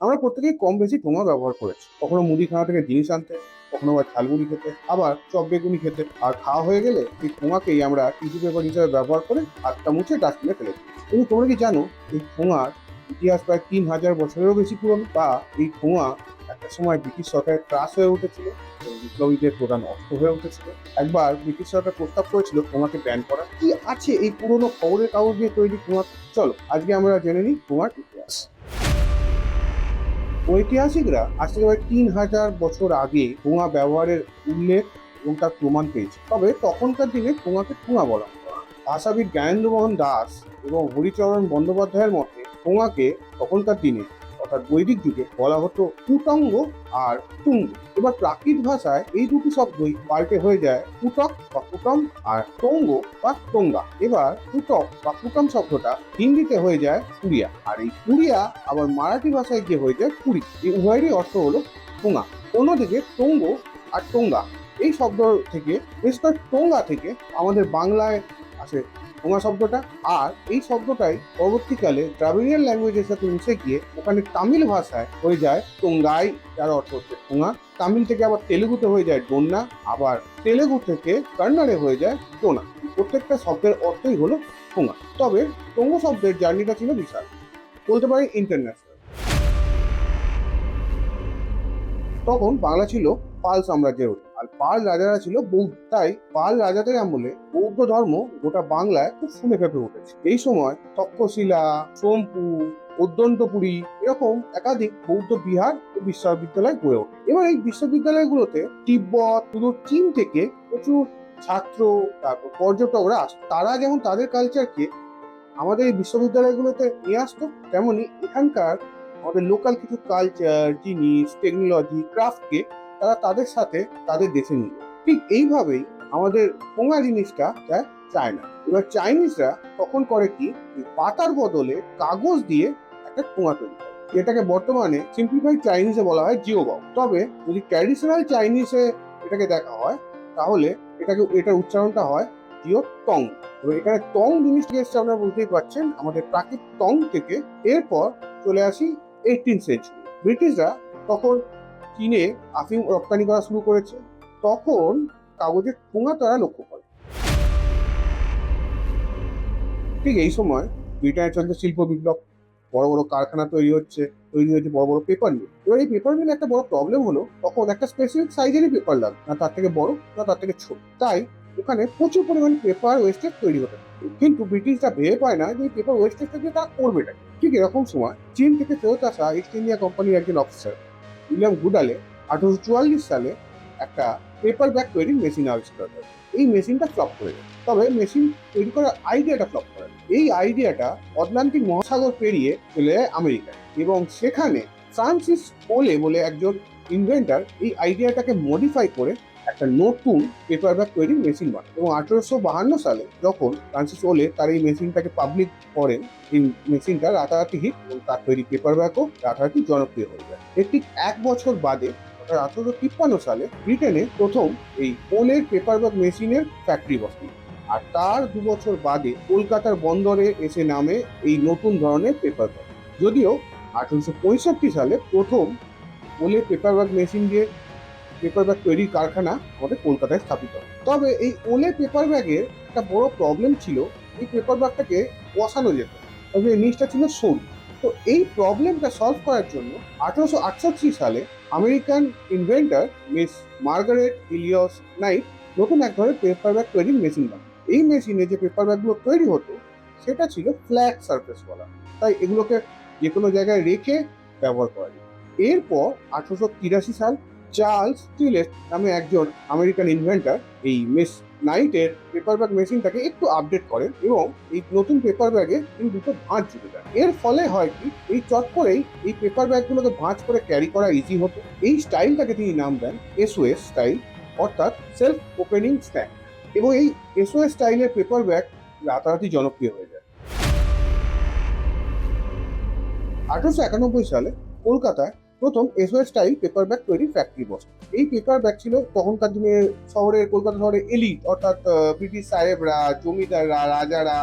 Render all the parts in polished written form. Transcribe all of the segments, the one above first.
আমরা প্রত্যেকেই কম বেশি ঠোঙা ব্যবহার করেছি। কখনো মুদিখানা থেকে জিনিস আনতে, কখনো বা ঝালমুড়ি খেতে, আবার চপ বেগুনি খেতে। আর খাওয়া হয়ে গেলে এই ঠোঙাকেই আমরা টিস্যু পেপার হিসেবে ব্যবহার করে হাতটা মুছে ডাস্টবিনে ফেলে দিই। কিন্তু তোমরা কি জানো এই ঠোঙার ইতিহাস প্রায় ৩,০০০ বছরেরও বেশি পুরনো? বা এই ঠোঙা একটা সময় ব্রিটিশ সরকারের ত্রাস হয়ে উঠেছিল এবং বিপ্লবীদের প্রধান অস্ত্র হয়ে উঠেছিল। একবার ব্রিটিশ সরকার প্রস্তাব করেছিল ঠোঙাকে ব্যান করা। কি আছে এই পুরনো খবরের কাগজ দিয়ে তৈরি ঠোঙা? চলো আজকে আমরা জেনে নিই ঠোঙার ইতিহাস। ঐতিহাসিকরা আজ থেকে প্রায় ৩,০০০ বছর আগে ঠোঙা ব্যবহারের উল্লেখ এবং তার প্রমাণ পেয়েছে। তবে তখনকার দিনে ঠোঙাকে ঠোঙা বলা হতো না। ভাষাবিদ জ্ঞানেন্দ্রমোহন দাস এবং হরিচরণ বন্দ্যোপাধ্যায়ের মতে ঠোঙাকে তখনকার দিনে অর্থাৎ বৈদিক যুগে বলা হতো পুটঙ্গ আর তুঙ্গ। এবার প্রাকৃত ভাষায় এই দুটি শব্দই পাল্টে হয়ে যায় পুটক বা পুটম আর টঙ্গ বা টঙ্গা। এবার পুটক বা পুটম শব্দটা হিন্দিতে হয়ে যায় পুড়িয়া, আর এই পুড়িয়া আবার মারাঠি ভাষায় গিয়ে হয়ে যায় পুরী। এই উভয়েরই অর্থ হলো ঠোঙা। অন্যদিকে টঙ্গ আর টঙ্গা এই শব্দ থেকে, বিশেষ করে টোঙ্গা থেকে আমাদের বাংলায় আসে ঠোঙা শব্দটা। আর এই শব্দটাই পরবর্তীকালে দ্রাবিড়িয়ান ল্যাঙ্গুয়েজের সাথে মিশে গিয়ে ওখানে তামিল ভাষায় হয়ে যায় টোঙ্গাই, যার অর্থ হচ্ছে ঠোঙা। তামিল থেকে আবার তেলেগুতে হয়ে যায় ডোন্না, আবার তেলেগু থেকে কন্নড়ে হয়ে যায় টোনা। প্রত্যেকটা শব্দের অর্থই হলো ঠোঙা। তবে টঙ্গ শব্দের জার্নিটা ছিল বিশাল, বলতে পারি ইন্টারন্যাশনাল। তখন বাংলা ছিল পাল সাম্রাজ্যের অধীন, আর পাল রাজারা ছিল বৌদ্ধ। তাই পাল রাজাদের আমলে বৌদ্ধ ধর্ম গোটা বাংলায় খুব ফুলে ফেঁপে উঠেছে। এই সময় তক্ষশিলা, সোমপুর, অদ্যন্তপুরী এরকম একাধিক বৌদ্ধ বিহার ও বিশ্ববিদ্যালয় গড়ে ওঠে। এবার এই বিশ্ববিদ্যালয়গুলোতে তিব্বত, পুরো চীন থেকে প্রচুর ছাত্র, তারপর পর্যটকরা আসতো। তারা যেমন তাদের কালচারকে আমাদের এই বিশ্ববিদ্যালয়গুলোতে নিয়ে আসতো, তেমনি এখানকার আমাদের লোকাল কিছু কালচার, জিনিস, টেকনোলজি, ক্রাফটকে তারা তাদের সাথে তাদের দেশে নিয়ে যায়। ঠিক এইভাবেই আমাদের পোঙা জিনিসটা যায় চায়না। এবার চাইনিজরা তখন করে কি, পাতার বদলে কাগজ দিয়ে একটা ঠোঙা তৈরি করে, যেটাকে বর্তমানে সিম্পলিফাইড চাইনিজে বলা হয় জিওবাও। তবে যদি ট্র্যাডিশনাল চাইনিজে এটাকে দেখা হয়, তাহলে এটার উচ্চারণটা হয় জিও টং। তো এখানে টং জিনিসটা এসছে, আপনারা বুঝতেই পারছেন, আমাদের প্রাকৃত টং থেকে। এরপর চলে আসি 18th সেঞ্চুরি। ব্রিটিশরা তখন চীনে আফিম রপ্তানি করা শুরু করেছে। তখন কাগজের ঠোঙা তারা লক্ষ্য করে। ঠিক এই সময় ব্রিটেনে চলছে শিল্প বিপ্লব। বড় বড় কারখানা তৈরি হয়েছে বড় বড় পেপার মিল। এবার এই পেপার মিলে একটা বড় প্রবলেম হলো, তখন একটা স্পেসিফিক সাইজেরই পেপার লাগবে, না তার থেকে বড় না তার থেকে ছোট। তাই ওখানে প্রচুর পরিমাণ পেপার ওয়েস্টেজ তৈরি হতে থাকে। কিন্তু ব্রিটিশরা ভেবে পায় না যে এই পেপার ওয়েস্টেজটা দিয়ে তারা করবেটা কি। ঠিক এরকম সময় চীন থেকে ফেরত আসা ইস্ট ইন্ডিয়া কোম্পানির একজন অফিসার উইলিয়াম গুডালে 1844 সালে একটা পেপার ব্যাগ তৈরির মেশিন আবিষ্কার করে। এই মেশিনটা ফ্লপ করে যায়। তবে মেশিন তৈরি করার আইডিয়াটা ফ্লপ করে। এই আইডিয়াটা আটলান্টিক মহাসাগর পেরিয়ে চলে যায় আমেরিকায়, এবং সেখানে ফ্রান্সিস ওলে বলে একজন ইনভেন্টার এই আইডিয়াটাকে মডিফাই করে একটা নতুন পেপার ব্যাগ তৈরির মেশিন বানায়। এবং 1852 সালে যখন ফ্রান্সিস ওলে তার এই মেশিনটাকে পাবলিক করেন, এই মেশিনটা রাতারাতি হিট এবং তার তৈরি পেপার ব্যাগও রাতারাতি জনপ্রিয় হয়ে যায়। এর ঠিক 1 বছর বাদে 1853 সালে ব্রিটেনে প্রথম এই ওলের পেপার ব্যাগ মেশিনের ফ্যাক্টরি বসে। আর তার 2 বছর বাদে কলকাতার বন্দরে এসে নামে এই নতুন ধরনের পেপার ব্যাগ। যদিও 1865 সালে প্রথম ওলে পেপার ব্যাগ মেশিন দিয়ে পেপার ব্যাগ তৈরির কারখানা আমাদের কলকাতায় স্থাপিত হয়। তবে এই ওলে পেপার ব্যাগের একটা বড় প্রবলেম ছিল, এই পেপার ব্যাগটাকে বসানো যেত, তবে এই জিনিসটা ছিল সরু। তো এই প্রবলেমটা সলভ করার জন্য 1868 সালে American inventor Miss Margaret Eloise Knight নতুন এক ধরনের পেপার ব্যাগ তৈরির মেশিন বানান। এই মেশিনে যে পেপার ব্যাগগুলো তৈরি হতো সেটা ছিল ফ্ল্যাট সারফেস বলা, তাই এগুলোকে যে কোনো জায়গায় রেখে ব্যবহার করা যেত। এরপর 1883 সাল চার্লস টিলেট নামে একজন আমেরিকান ইনভেন্টর এই মিস নাইটের পেপার ব্যাগ মেশিনটাকে একটু আপডেট করেন, এবং এই নতুন পেপার ব্যাগে তিনি দুটো ভাঁজ জুড়ে দেন। এর ফলে হয় কি, এই চট করেই এই পেপার ব্যাগগুলোকে ভাঁজ করে ক্যারি করা ইজি হতো। এই স্টাইলটাকে তিনি নাম দেন এসওএস স্টাইল, অর্থাৎ সেলফ ওপেনিং স্ট্যাক। এবং এই এসওএস স্টাইলের পেপার ব্যাগ রাতারাতি জনপ্রিয় হয়ে যায়। 1891 সালে কলকাতায় প্রথম এসওএস স্টাইল পেপার ব্যাগ তৈরির ফ্যাক্টরি বসে। এই পেপার ব্যাগ ছিল তখনকার দিনে কলকাতা শহরে এলিট, অর্থাৎ ব্রিটিশ সাহেবরা, জমিদাররা, রাজারা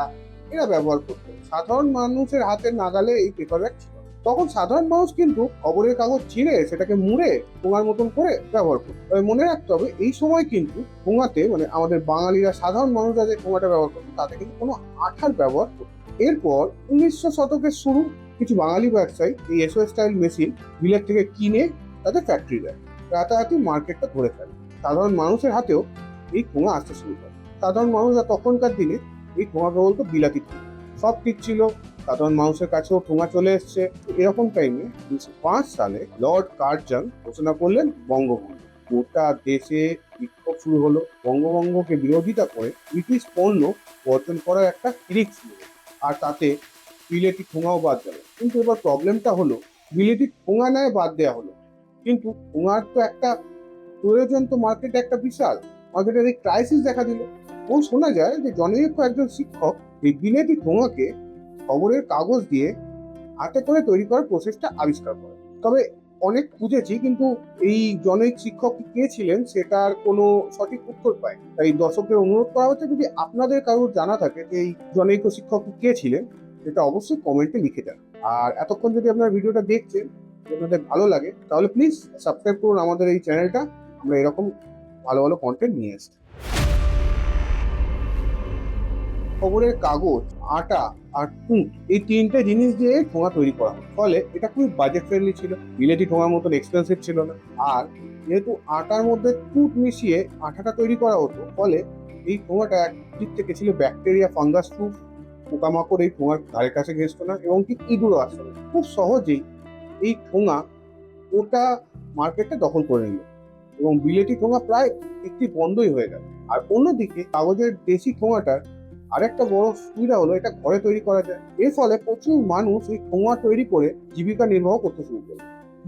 এরা ব্যবহার করতো। সাধারণ মানুষের হাতের নাগালে এই পেপার ব্যাগ ছিল। তখন সাধারণ মানুষ কিন্তু খবরের কাগজ ছিঁড়ে সেটাকে মুড়ে ঠোঙার মতন করে ব্যবহার করতো। তবে মনে রাখতে হবে এই সময় কিন্তু ঠোঙাতে মানে আমাদের বাঙালিরা সাধারণ মানুষরা যে ঠোঙাটা ব্যবহার করতো তাতে কিন্তু কোনো আঠার ব্যবহার করতো। এরপর 1900 শতকের শুরু কিছু বাঙালি ব্যবসায়ী এই এসও স্টাইল মেশিন বিলেত থেকে কিনে তাদের ফ্যাক্টরি দেয়, রাতারাতি মার্কেটটা ধরে ফেলে। সাধারণ মানুষের হাতেও এই ঠোঙা আসতে শুরু করে। সাধারণ মানুষরা তখনকার দিনে এই ঠোঙাকে বলতো বিলাতি ঠোঙা। সব ঠিক ছিল, সাধারণ মানুষের কাছেও ঠোঙা চলে এসছে। এরকম টাইমে 1905 সালে লর্ড কার্জন ঘোষণা করলেন বঙ্গভঙ্গ। গোটা দেশে বিক্ষোভ শুরু হলো। বঙ্গভঙ্গকে বিরোধিতা করে ব্রিটিশ পণ্য বর্জন করার একটা হিড়িক শুরু হলো। আর তাতে বিলেতি ঠোঙাও বাদ গেল। কিন্তু এবার প্রবলেমটা হলো বিলেতি ঠোঙা নেয় বাদ দেওয়া হলো, কিন্তু ঠোঙার তো একটা প্রয়োজন, তো মার্কেটে একটা বিশাল মার্কেটের এই ক্রাইসিস দেখা দিল। এবং শোনা যায় যে জনৈক একজন শিক্ষক এই বিলেতি ঠোঙাকে খবরের কাগজ দিয়ে হাতে করে তৈরি করার প্রসেসটা আবিষ্কার করে। তবে অনেক খুঁজেছি, কিন্তু এই জনৈক শিক্ষক কে ছিলেন সেটার কোনো সঠিক উত্তর পাই। তাই দর্শকদের অনুরোধ করা হচ্ছে, যদি আপনাদের কারোর জানা থাকে যে এই জনৈক শিক্ষক কে ছিলেন সেটা অবশ্যই কমেন্টে লিখে দেন। আর এতক্ষণ যদি আপনার ভিডিওটা দেখছেন, আপনাদের ভালো লাগে, তাহলে প্লিজ সাবস্ক্রাইব করুন আমাদের এই চ্যানেলটা। আমরা এরকম ভালো ভালো কন্টেন্ট নিয়ে আসছি। খবরের কাগজ, আটা আর তুঁত, এই তিনটে জিনিস দিয়ে ঠোঙা তৈরি করা হয়। ফলে এটা খুবই বাজেট ফ্রেন্ডলি ছিল, বিলেতি ঠোঙার মতন এক্সপেন্সিভ ছিল না। আর যেহেতু আটার মধ্যে তুঁত মিশিয়ে আটাটা তৈরি করা হতো, ফলে এই ঠোঙাটা একদিক থেকে ছিল ব্যাকটেরিয়া ফাঙ্গাস প্রুফ। পোকামাকড় এই ঠোঙার ধারে কাছে ঘেঁষতো না এবং কি ইঁদুরও আসতো না। খুব সহজেই এই ঠোঙা ওটা মার্কেটটা দখল করে নিল এবং বিলেতি ঠোঙা প্রায় একটি বন্ধই হয়ে গেল। আর অন্যদিকে কাগজের দেশি ঠোঙাটার আরেকটা বড় সুবিধা হলো এটা ঘরে তৈরি করা যায়। এর ফলে প্রচুর মানুষ এই ঠোঙা তৈরি করে জীবিকা নির্বাহ করতে শুরু করে,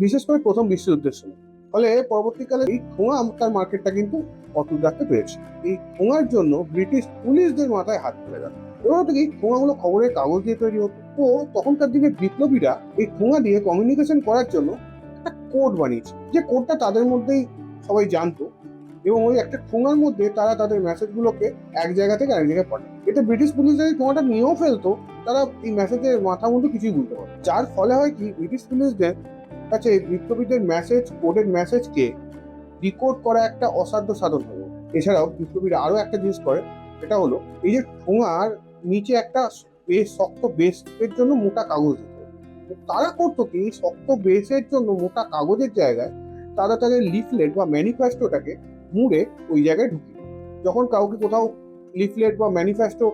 বিশেষ করে প্রথম বিশ্বযুদ্ধের সময়। ফলে পরবর্তীকালে এই ঠোঙা তার মার্কেটটা কিন্তু অটুট রাখতে পেরেছে। এই ঠোঙার জন্য ব্রিটিশ পুলিশদের মাথায় হাত তুলে গেল। এবার থেকে এই ঠোঙাগুলো খবরের কাগজ দিয়ে তৈরি হতো। তো তখনকার দিনে বিপ্লবীরা এই ঠোঙা দিয়ে কমিউনিকেশন করার জন্য একটা কোড বানিয়েছে, যে কোডটা তাদের মধ্যেই সবাই জানতো এবং ওই একটা ঠোঙার মধ্যে তারা তাদের মেসেজগুলোকে এক জায়গা থেকে আরেক জায়গায় পাঠায়। এতে ব্রিটিশ পুলিশ যদি ঠোঙাটা নিয়েও ফেলতো, তারা এই মেসেজের মাথা মুন্ডু কিছুই বুঝতে পারত। যার ফলে হয় কি, ব্রিটিশ পুলিশদের কাছে বিপ্লবীদের মেসেজ, কোডের মেসেজকে ডিকোড করা একটা অসাধ্য সাধন হলো। এছাড়াও বিপ্লবীরা আরো একটা জিনিস করে, সেটা হলো এই যে ঠোঙার নিচে একটা বেশ শক্ত বেসের জন্য মোটা কাগজ দিত। তারা করতো কি, শক্ত বেসের জন্য মোটা কাগজের জায়গায় তারা তাদের লিফলেট বা ম্যানিফেস্টোটাকে মুড়ে ওই জায়গায় ঢুকি। যখন কাউকে কোথাও লিফলেট বা ম্যানিফেস্টো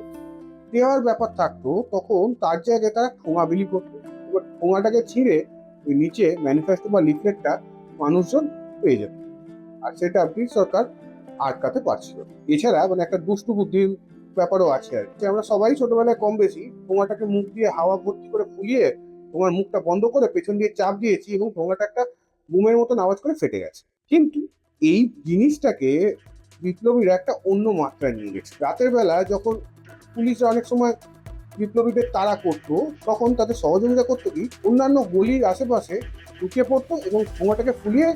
দেওয়ার ব্যাপার থাকতো, তখন তার জায়গায় তারা ঠোঙা বিলি করতো। এবার ঠোঙাটাকে ছিঁড়ে ওই নিচে ম্যানিফেস্টো বা লিফলেটটা মানুষজন পেয়ে যেত, আর সেটা ব্রিটিশ সরকার আটকাতে পারছিল। এছাড়া মানে একটা দুষ্টু বুদ্ধির ব্যাপারও আছে আর কি। আমরা সবাই ছোটবেলায় কম বেশি ঠোঙাটাকে মুখ দিয়ে হাওয়া ভর্তি করে ফুলিয়ে তোমার মুখটা বন্ধ করে পেছন দিয়ে চাপ দিয়েছি এবং ঠোঙাটা একটা বুমের মতন আওয়াজ করে ফেটে গেছে। কিন্তু এই জিনিসটাকে বিপ্লবীরা একটা অন্য মাত্রায় নিয়ে গেছে। রাতের বেলা যখন পুলিশরা অনেক সময় বিপ্লবীদের তাড়া করতো, তখন তাদের সহযোগিতা করতো কি, অন্যান্য গলির আশেপাশে লুকিয়ে পড়তো এবং ঠোঙাটাকে ফুলিয়ে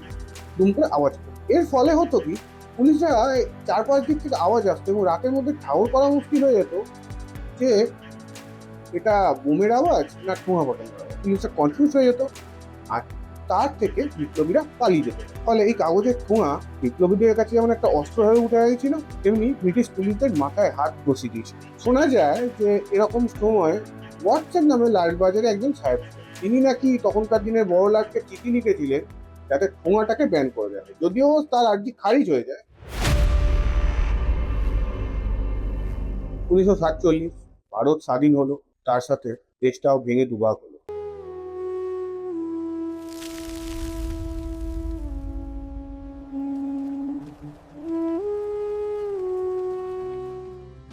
দুম করে আওয়াজ করতো। এর ফলে হতো কি, পুলিশরা চারপাশ দিক থেকে আওয়াজ আসতো এবং রাতের মধ্যে ঠাউর করা মুশকিল হয়ে যেত যে এটা বোমের আওয়াজ না ঠোঙা বটন আওয়াজ। পুলিশরা কনফিউজ হয়ে যেত আর তার থেকে বিপ্লবীরা পালিয়ে যেত। ফলে এই কাগজের ঠোঙা বিপ্লবীদের কাছে যেমন একটা অস্ত্র হয়ে উঠে গেছিল, তেমনি ব্রিটিশ পুলিশদের মাথায় হাত বসিয়ে দিয়েছিল। শোনা যায় যে এরকম সময় ওয়াটসন নামে লালবাজারে একজন সাহেব, তিনি নাকি তখনকার দিনের বড় লাটকে চিঠি লিখেছিলেন যাতে ঠোঙাটাকে ব্যান করে দেয়, যদিও তার আর্জি খারিজ হয়ে যায়। 1947 ভারত স্বাধীন হলো, তার সাথে দেশটাও ভেঙে দুভাগ হলো।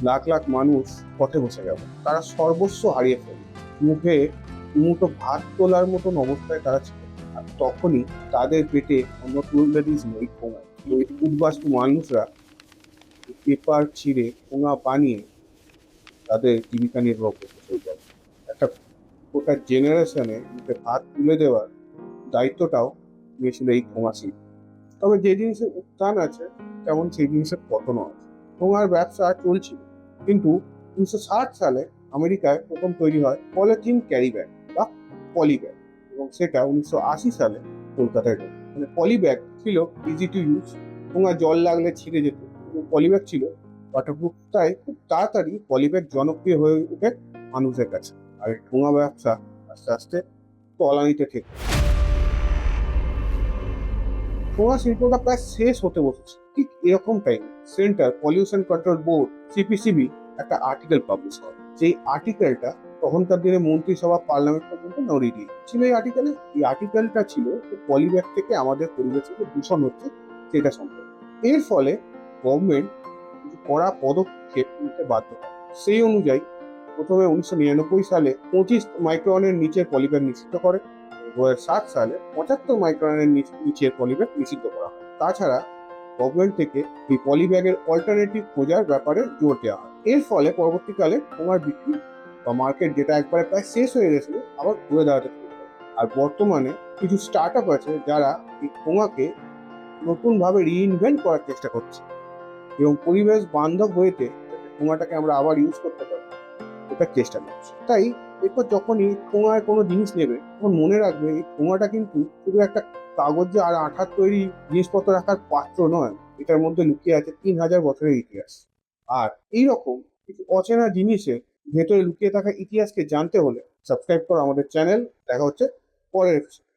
লাখ লাখ মানুষ পথে বসে গেল, তারা সর্বস্ব হারিয়ে ফেলল। মুখে মুঠো ভাত তোলার মতন অবস্থায় তারা ছিল। আর তখনই তাদের পেটে অন্য তুলে দিয়েছিল এই ঠোঙা। ওই উদ্বাস্তু মানুষরা পেপার ছিঁড়ে ঠোঙা বানিয়ে তাদের জীবিকা নির্বাহ করতে শুরু করে। একটা গোটা জেনারেশনে মুখে ভাত তুলে দেওয়ার দায়িত্বটাও নিয়েছিল এই ঠোঙা শিল্প। তবে যে জিনিসের উত্থান আছে, তেমন সেই জিনিসের পতনও আছে। ঠোঙার ব্যবসা চলছিল, কিন্তু 1960 সালে আমেরিকায় প্রথম তৈরি হয় পলিথিন ক্যারি ব্যাগ বা পলি ব্যাগ। এবং সেটা 1980 সালে কলকাতায় ঢোকে। মানে পলিব্যাগ ছিল ইজি টু ইউজ, ঠোঙা জল লাগলে ছিঁড়ে যেত, পলিব্যাগ ছিল ওয়াটারপ্রুফ, তাই খুব তাড়াতাড়ি পলিব্যাগ জনপ্রিয় হয়ে ওঠে মানুষের কাছে। আর এই ঠোঙা ব্যবসা আস্তে আস্তে তলানিতে থেকে ঠোঙা শিল্পটা প্রায় শেষ হতে বসেছে। ঠিক এরকম time centre pollution control board CPCB একটা আর্টিকেল পাবলিশ করে। যেই আর্টিকেলটা তখনকার দিনে মন্ত্রিসভা পার্লামেন্ট পর্যন্ত নড়িয়ে দিয়ে ছিল। এই আর্টিকেলটা ছিল পলিব্যাগ থেকে আমাদের পরিবেশের যে দূষণ হচ্ছে সেটা সম্পর্কে। এর ফলে গভর্নমেন্ট কিছু কড়া পদক্ষেপ নিতে বাধ্য হয়। সেই অনুযায়ী প্রথমে 1999 সালে 25 মাইক্রনের নিচের পলিব্যাগ নিষিদ্ধ করে। 2007 সালে 75 মাইক্রনের নিচের পলিব্যাগ নিষিদ্ধ করা হয়। তাছাড়া গভর্নমেন্ট থেকে এই পলিব্যাগের অল্টারনেটিভ খোঁজার ব্যাপারে জোর দেওয়া হয়। এর ফলে পরবর্তীকালে ঠোঙার বিক্রি বা মার্কেট যেটা একবারে প্রায় শেষ হয়ে গেছিল আবার ঘুরে দাঁড়াতে শুরু করে। আর বর্তমানে কিছু স্টার্ট আপ আছে যারা এই ঠোঙাকে নতুনভাবে রিইনভেন্ট করার চেষ্টা করছে এবং পরিবেশ বান্ধব হয়েতে ঠোঙাটাকে আমরা আবার ইউজ করতে পারি এটার চেষ্টা করছে। তাই এরপর যখনই ঠোঙায় কোনো জিনিস নেবে তখন মনে রাখবে এই ঠোঙাটা কিন্তু শুধু একটা কাগজে আর আঠার তৈরি জিনিসপত্র রাখার পাত্র নয়, এটার মধ্যে লুকিয়ে আছে 3000 বছরের ইতিহাস। আর এইরকম কিছু অচেনা জিনিসের ভেতরে লুকিয়ে থাকা ইতিহাসকে জানতে হলে সাবস্ক্রাইব করো আমাদের চ্যানেল। দেখা হচ্ছে পরের episode।